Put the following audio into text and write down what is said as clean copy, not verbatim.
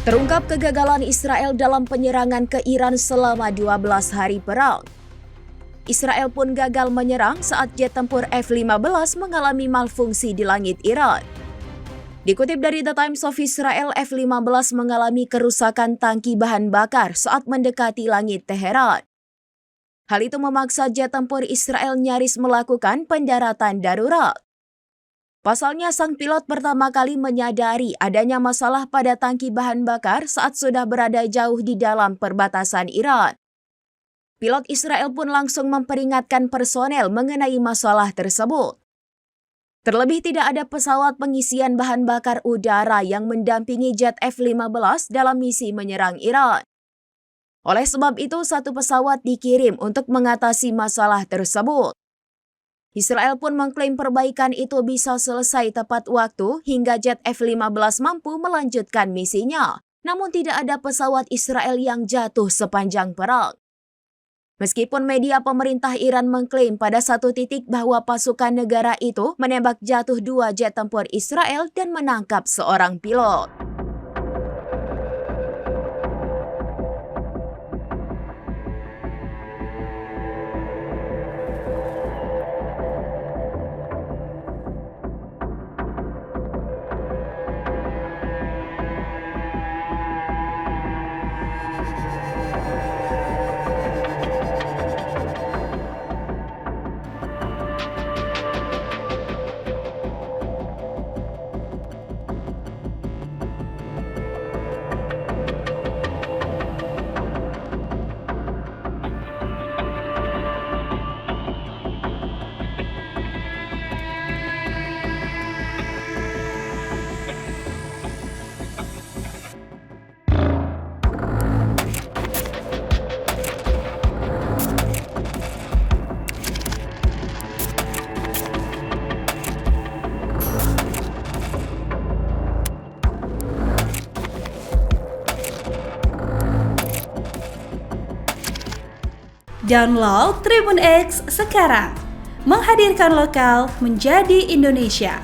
Terungkap kegagalan Israel dalam penyerangan ke Iran selama 12 hari perang. Israel pun gagal menyerang saat jet tempur F-15 mengalami malfungsi di langit Iran. Dikutip dari The Times of Israel, F-15 mengalami kerusakan tangki bahan bakar saat mendekati langit Teheran. Hal itu memaksa jet tempur Israel nyaris melakukan pendaratan darurat. Pasalnya, sang pilot pertama kali menyadari adanya masalah pada tangki bahan bakar saat sudah berada jauh di dalam perbatasan Iran. Pilot Israel pun langsung memperingatkan personel mengenai masalah tersebut. Terlebih tidak ada pesawat pengisian bahan bakar udara yang mendampingi jet F-15 dalam misi menyerang Iran. Oleh sebab itu, satu pesawat dikirim untuk mengatasi masalah tersebut. Israel pun mengklaim perbaikan itu bisa selesai tepat waktu hingga jet F-15 mampu melanjutkan misinya. Namun tidak ada pesawat Israel yang jatuh sepanjang perang. Meskipun media pemerintah Iran mengklaim pada satu titik bahwa pasukan negara itu menembak jatuh 2 jet tempur Israel dan menangkap seorang pilot. Download Tribun X sekarang, menghadirkan lokal menjadi Indonesia.